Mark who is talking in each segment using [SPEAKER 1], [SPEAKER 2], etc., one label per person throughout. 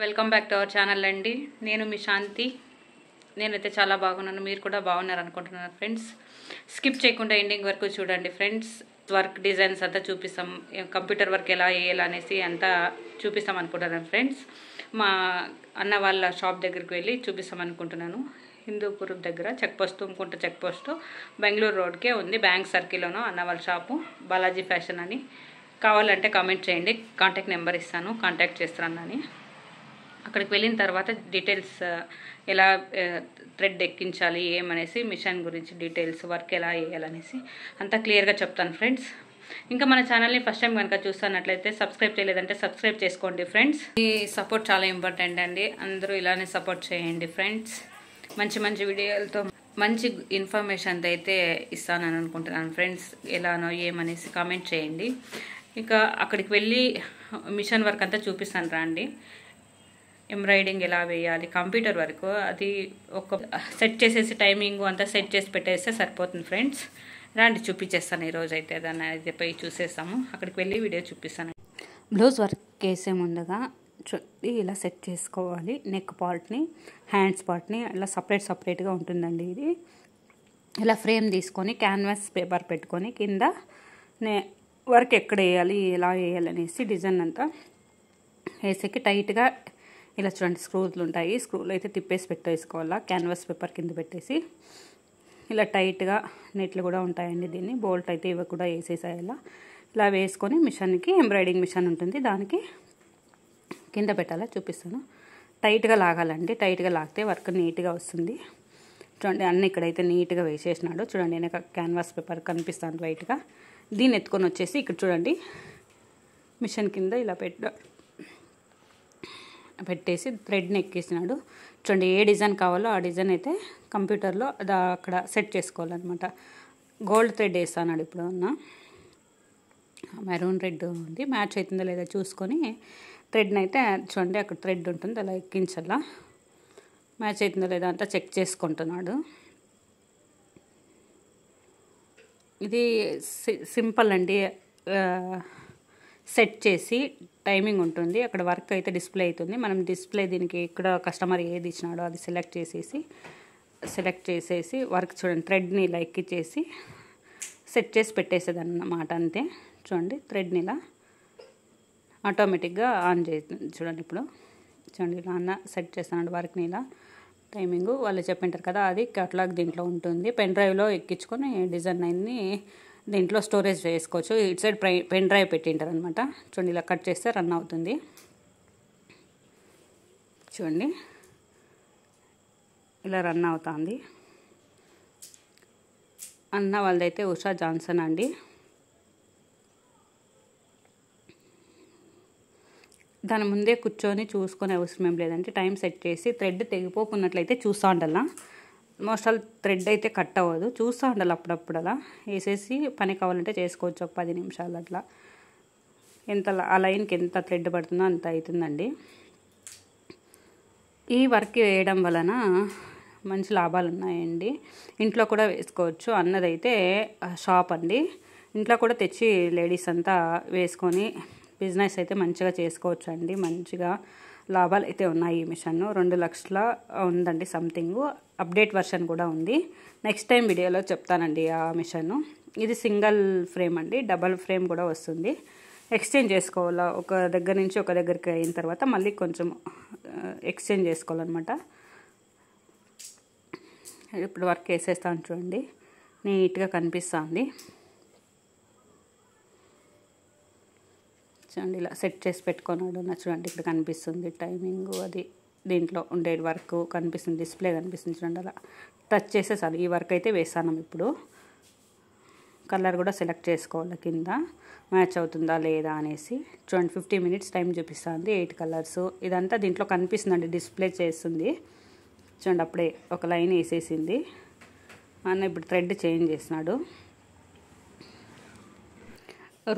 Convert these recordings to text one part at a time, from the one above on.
[SPEAKER 1] Welcome back to our channel అండి. నేను మీ శాంతి. నేనైతే చాలా బాగున్నాను, మీరు కూడా బాగున్నారు అనుకుంటున్నాను ఫ్రెండ్స్. స్కిప్ చేయకుండా ఎండింగ్ వరకు చూడండి ఫ్రెండ్స్. వర్క్ డిజైన్స్ అంతా చూపిస్తాం, కంప్యూటర్ వర్క్ ఎలా వేయాలనేసి అంతా చూపిస్తాం అనుకుంటున్నాను ఫ్రెండ్స్. మా అన్న వాళ్ళ షాప్ దగ్గరికి వెళ్ళి చూపిస్తాం అనుకుంటున్నాను. హిందూపురం దగ్గర check post, Tumkunta check post, Bengaluru రోడ్కే ఉంది. బ్యాంక్ సర్కిల్లోనూ అన్న వాళ్ళ షాపు బాలాజీ ఫ్యాషన్ అని. కావాలంటే కామెంట్ చేయండి, కాంటాక్ట్ నెంబర్ ఇస్తాను, కాంటాక్ట్ చేస్తానని. అక్కడికి వెళ్ళిన తర్వాత డీటెయిల్స్ ఎలా థ్రెడ్ ఎక్కించాలి ఏమనేసి, మిషన్ గురించి డీటెయిల్స్, వర్క్ ఎలా వేయాలనేసి అంతా క్లియర్గా చెప్తాను ఫ్రెండ్స్. ఇంకా మన ఛానల్ని ఫస్ట్ టైం కనుక చూస్తున్నట్లయితే సబ్స్క్రైబ్ చేయలేదంటే సబ్స్క్రైబ్ చేసుకోండి ఫ్రెండ్స్. ఈ సపోర్ట్ చాలా ఇంపార్టెంట్ అండి, అందరూ ఇలానే సపోర్ట్ చేయండి ఫ్రెండ్స్. మంచి మంచి వీడియోలతో మంచి ఇన్ఫర్మేషన్ అయితే ఇస్తానని అనుకుంటున్నాను ఫ్రెండ్స్. ఎలానో ఏమనేసి కామెంట్ చేయండి. ఇక అక్కడికి వెళ్ళి మిషన్ వర్క్ అంతా చూపిస్తాను రండి. ఎంబ్రాయిడింగ్ ఎలా వేయాలి, కంప్యూటర్ వరకు అది ఒక సెట్ చేసేసి టైమింగ్ అంతా సెట్ చేసి పెట్టేస్తే సరిపోతుంది ఫ్రెండ్స్. రండి చూపించేస్తాను ఈరోజు అయితే. దాన్ని అయితే పోయి చూసేస్తాము. అక్కడికి వెళ్ళి వీడియో చూపిస్తాను. బ్లౌజ్ వర్క్ వేసే ముందుగా ఇలా సెట్ చేసుకోవాలి. నెక్ పార్ట్ని, హ్యాండ్స్ పార్ట్ని ఇలా సపరేట్గా ఉంటుందండి. ఇది ఇలా ఫ్రేమ్ తీసుకొని క్యాన్వాస్ పేపర్ పెట్టుకొని కింద వర్క్ ఎక్కడ వేయాలి, ఎలా వేయాలి అనేసి డిజైన్ అంతా వేసేకి టైట్గా ఇలా చూడండి స్క్రూలు ఉంటాయి. స్క్రూలు అయితే తిప్పేసి పెట్టేసుకోవాలా. క్యాన్వాస్ పేపర్ కింద పెట్టేసి ఇలా టైట్గా నెట్లు కూడా ఉంటాయండి. దీన్ని బోల్ట్ అయితే ఇవి కూడా వేసేసేయాలా. ఇలా వేసుకొని మిషన్కి, ఎంబ్రాయిడింగ్ మిషన్ ఉంటుంది దానికి కింద పెట్టాలా. చూపిస్తాను. టైట్గా లాగాలండి. టైట్గా లాగితే వర్క్ నీట్గా వస్తుంది. చూడండి అన్నీ ఇక్కడైతే నీట్గా వేసేసినాడు. చూడండి వెనక క్యాన్వాస్ పేపర్ కనిపిస్తాను వైట్గా. దీన్ని ఎత్తుకొని వచ్చేసి ఇక్కడ చూడండి మిషన్ కింద ఇలా పెట్టేసి థ్రెడ్ని ఎక్కేసినాడు. చూడండి ఏ డిజైన్ కావాలో ఆ డిజైన్ అయితే కంప్యూటర్లో అక్కడ సెట్ చేసుకోవాలన్నమాట. గోల్డ్ థ్రెడ్ వేస్తాడు ఇప్పుడు ఉన్న మెరూన్ రెడ్ ఉంది, మ్యాచ్ అవుతుందో లేదా చూసుకొని థ్రెడ్ని అయితే చూడండి అక్కడ థ్రెడ్ ఉంటుంది అలా ఎక్కించాలా. మ్యాచ్ అవుతుందో లేదా అంతా చెక్ చేసుకుంటున్నాడు. ఇది సింపుల్ అండి. సెట్ చేసి టైమింగ్ ఉంటుంది. అక్కడ వర్క్ అయితే డిస్ప్లే అవుతుంది. మనం డిస్ప్లే దీనికి ఇక్కడ కస్టమర్ ఏది ఇచ్చినాడో అది సెలెక్ట్ చేసేసి వర్క్ చూడండి థ్రెడ్ని ఇలా ఎక్కిచ్చేసి సెట్ చేసి పెట్టేసేది అన్నమాట. అంతే. చూడండి థ్రెడ్ని ఇలా ఆటోమేటిక్గా ఆన్ చేస్తుంది. చూడండి ఇప్పుడు చూడండి ఇలా అన్న సెట్ చేస్తున్నాడు వర్క్ని. ఇలా టైమింగ్ వాళ్ళు చెప్పింటారు కదా, అది క్యాటలాగ్ దీంట్లో ఉంటుంది. పెన్ డ్రైవ్లో ఎక్కించుకొని డిజైన్ అన్ని దీంట్లో స్టోరేజ్ చేసుకోవచ్చు. ఇటు సైడ్ పెన్ డ్రైవ్ పెట్టింటారు అనమాట. చూడండి ఇలా కట్ చేస్తే రన్ అవుతుంది. చూడండి ఇలా రన్ అవుతుంది. అన్న వాళ్ళదైతే ఉషా జాన్సన్ అండి. దాని ముందే కూర్చొని చూసుకొని అవసరం ఏం లేదంటే టైం సెట్ చేసి థ్రెడ్ తెగిపోకున్నట్లయితే చూస్తూ ఉండాలా. మోస్ట్ ఆల్ థ్రెడ్ అయితే కట్ అవ్వదు. చూస్తూ ఉండాలి అప్పుడప్పుడు. అలా వేసేసి పని కావాలంటే చేసుకోవచ్చు. ఒక 10 నిమిషాలు అట్లా. ఆ లైన్కి ఎంత థ్రెడ్ పడుతుందో అంత అవుతుందండి. ఈ వర్క్ వేయడం వలన మంచి లాభాలు ఉన్నాయండి. ఇంట్లో కూడా వేసుకోవచ్చు. అన్నదైతే షాప్ అండి. ఇంట్లో కూడా తెచ్చి లేడీస్ అంతా వేసుకొని బిజినెస్ అయితే మంచిగా చేసుకోవచ్చు అండి. మంచిగా లాభాలు అయితే ఉన్నాయి. ఈ మిషన్ 2 లక్షల ఉందండి సంథింగ్. అప్డేట్ వర్షన్ కూడా ఉంది. నెక్స్ట్ టైం వీడియోలో చెప్తానండి ఆ మిషన్. ఇది సింగిల్ ఫ్రేమ్ అండి, డబల్ ఫ్రేమ్ కూడా వస్తుంది. ఎక్స్చేంజ్ చేసుకోవాలా. ఒక దగ్గర నుంచి ఒక దగ్గరికి అయిన తర్వాత మళ్ళీ కొంచెం ఎక్స్చేంజ్ చేసుకోవాలన్నమాట. ఇప్పుడు వర్క్ వేసేస్తాను చూడండి, నీట్గా కనిపిస్తుంది. చూడండి ఇలా సెట్ చేసి పెట్టుకున్నాడు. చూడండి ఇక్కడ కనిపిస్తుంది టైమింగ్, అది దీంట్లో ఉండే వర్క్ కనిపిస్తుంది, డిస్ప్లే కనిపిస్తుంది. చూడండి అలా టచ్ చేసేసాను. ఈ వర్క్ అయితే వేసాను. ఇప్పుడు కలర్ కూడా సెలెక్ట్ చేసుకోవాలి కింద మ్యాచ్ అవుతుందా లేదా అనేసి. చూడండి 50 మినిట్స్ టైం చూపిస్తుంది. 8 కలర్స్ ఇదంతా దీంట్లో కనిపిస్తుందండి, డిస్ప్లే చేస్తుంది. చూడండి అప్పుడే ఒక లైన్ వేసేసింది. అన్న ఇప్పుడు థ్రెడ్ చేంజ్ చేసినాడు.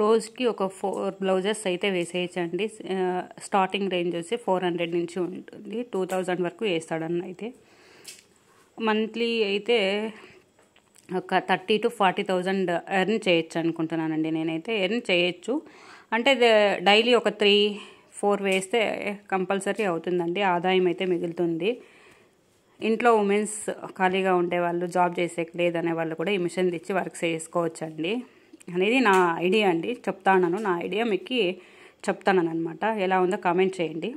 [SPEAKER 1] రోజుకి ఒక 4 బ్లౌజెస్ అయితే వేసేయచ్చండి. స్టార్టింగ్ రేంజ్ వచ్చి 400 నుంచి ఉంటుంది. 2000 వరకు వేస్తాడన్న. అయితే మంత్లీ అయితే ఒక 30,000 to 40,000 ఎర్న్ చేయొచ్చు అనుకుంటున్నానండి. నేనైతే ఎర్న్ చేయొచ్చు అంటే డైలీ ఒక 3 4 వేస్తే కంపల్సరీ అవుతుందండి, ఆదాయం అయితే మిగులుతుంది. ఇంట్లో ఉమెన్స్ ఖాళీగా ఉండేవాళ్ళు, జాబ్ చేసేకి లేదనే వాళ్ళు కూడా ఈ మిషన్ తెచ్చి వర్క్ చేసుకోవచ్చండి అనేది నా ఐడియా అండి. చెప్తాను, నా ఐడియా మీకు చెప్తాను అనమాట. ఎలా ఉందో కామెంట్ చేయండి.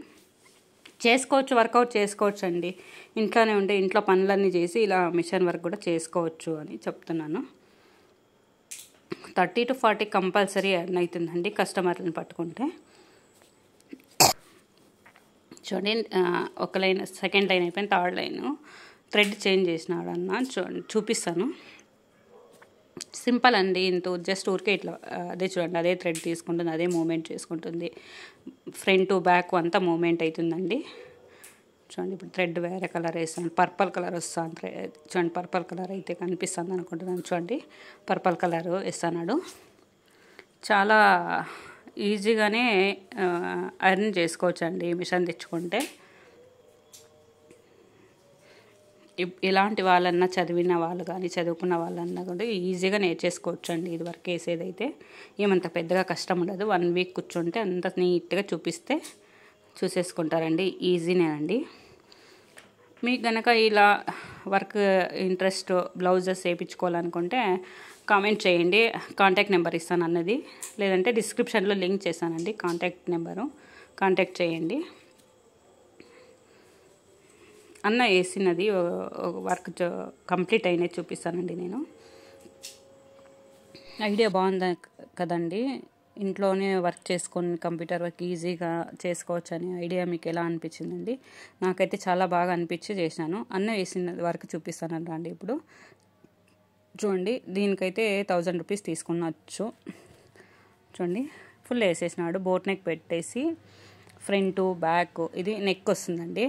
[SPEAKER 1] చేసుకోవచ్చు, వర్కౌట్ చేసుకోవచ్చు అండి. ఇంట్లోనే ఉంటే ఇంట్లో పనులన్నీ చేసి ఇలా మిషన్ వర్క్ కూడా చేసుకోవచ్చు అని చెప్తున్నాను. 30 to 40 కంపల్సరీ ఎర్న్ అవుతుందండి కస్టమర్లను పట్టుకుంటే. చూడండి, ఒక లైన్, సెకండ్ లైన్ అయిపోయింది, థర్డ్ లైన్ థ్రెడ్ చేంజ్ చేసినాడు అన్న. చూపిస్తాను. సింపుల్ అండి, ఇంత జస్ట్ ఊరికే ఇట్లా అదే చూడండి, అదే థ్రెడ్ తీసుకుంటుంది, అదే మూమెంట్ చేసుకుంటుంది. ఫ్రంట్ బ్యాక్ అంతా మూమెంట్ అవుతుందండి. చూడండి, ఇప్పుడు థ్రెడ్ వేరే కలర్ వేస్తాను, పర్పుల్ కలర్ వస్తాను. చూడండి, పర్పుల్ కలర్ అయితే కనిపిస్తుంది అనుకుంటున్నాను. చూడండి, పర్పుల్ కలర్ వేస్తున్నాడు. చాలా ఈజీగానే ఎర్న్ చేసుకోవచ్చు అండి మిషన్ తెచ్చుకుంటే. ఎలాంటి వాళ్ళన్నా, చదివిన వాళ్ళు కానీ చదువుకున్న వాళ్ళన్నా కూడా ఈజీగా నేర్చేసుకోవచ్చు అండి. ఇది వర్క్ వేసేదైతే ఏమంత పెద్దగా కష్టం ఉండదు. 1 వీక్ కూర్చుంటే అంత నీట్గా చూసేసుకుంటారండి. ఈజీనేనండి. మీకు కనుక ఇలా వర్క్ ఇంట్రెస్ట్, బ్లౌజెస్ వేయించుకోవాలనుకుంటే కామెంట్ చేయండి, కాంటాక్ట్ నెంబర్ ఇస్తాను అన్నది, లేదంటే డిస్క్రిప్షన్లో లింక్ చేస్తానండి కాంటాక్ట్ నెంబరు, కాంటాక్ట్ చేయండి. అన్న వేసినది వర్క్ కంప్లీట్ అయినది చూపిస్తానండి నేను. ఐడియా బాగుంది కదండి. ఇంట్లోనే వర్క్ చేసుకొని కంప్యూటర్ వర్క్ ఈజీగా చేసుకోవచ్చు అనే ఐడియా మీకు ఎలా అనిపించిందండి? నాకైతే చాలా బాగా అనిపించి చేశాను. అన్న వేసిన వర్క్ చూపిస్తానండి అండి. ఇప్పుడు చూడండి, దీనికైతే 1000 రూపీస్ తీసుకున్నచ్చు. చూడండి, ఫుల్ వేసేసినాడు. బోట్ నెక్ పెట్టేసి ఫ్రంట్ బ్యాక్, ఇది నెక్ వస్తుందండి,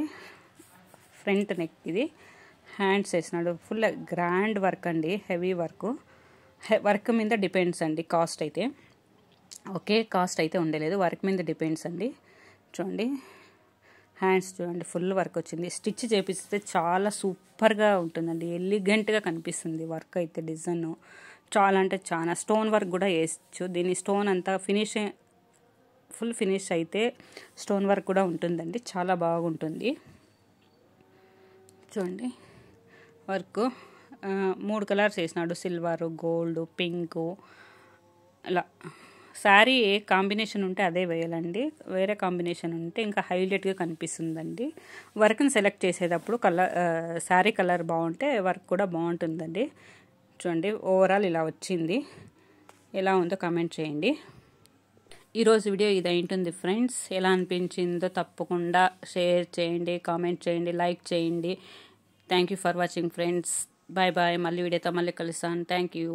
[SPEAKER 1] ఫ్రంట్ నెక్, ఇది హ్యాండ్స్ వేసినాడు. ఫుల్ గ్రాండ్ వర్క్ అండి, హెవీ వర్క్ మీద డిపెండ్స్ అండి కాస్ట్ అయితే. ఓకే, కాస్ట్ అయితే ఉండలేదు, వర్క్ మీద డిపెండ్స్ అండి. చూడండి, హ్యాండ్స్ చూడండి, ఫుల్ వర్క్ వచ్చింది. స్టిచ్ చేపిస్తే చాలా సూపర్గా ఉంటుందండి, ఎలిగెంట్గా కనిపిస్తుంది వర్క్ అయితే. డిజైన్ చాలా అంటే చాలా, స్టోన్ వర్క్ కూడా వేయచ్చు. దీని స్టోన్ అంతా ఫుల్ ఫినిష్ అయితే స్టోన్ వర్క్ కూడా ఉంటుందండి, చాలా బాగుంటుంది. చూడండి, వర్క్ 3 కలర్స్ వేసినాడు, సిల్వర్, గోల్డ్, పింక్. అలా శారీ ఏ కాంబినేషన్ ఉంటే అదే వేయాలండి, వేరే కాంబినేషన్ ఉంటే ఇంకా హైలైట్గా కనిపిస్తుందండి. వర్క్ని సెలెక్ట్ చేసేటప్పుడు శారీ కలర్ బాగుంటే వర్క్ కూడా బాగుంటుందండి. చూడండి, ఓవరాల్ ఇలా వచ్చింది. ఎలా ఉందో కామెంట్ చేయండి. ఈరోజు వీడియో ఇది ఉంటుంది ఫ్రెండ్స్. ఎలా అనిపించిందో తప్పకుండా షేర్ చేయండి, కామెంట్ చేయండి, లైక్ చేయండి. Thank you for watching friends. Bye bye. మళ్ళీ వీడియోతో మళ్ళీ కలుస్తాను. Thank you.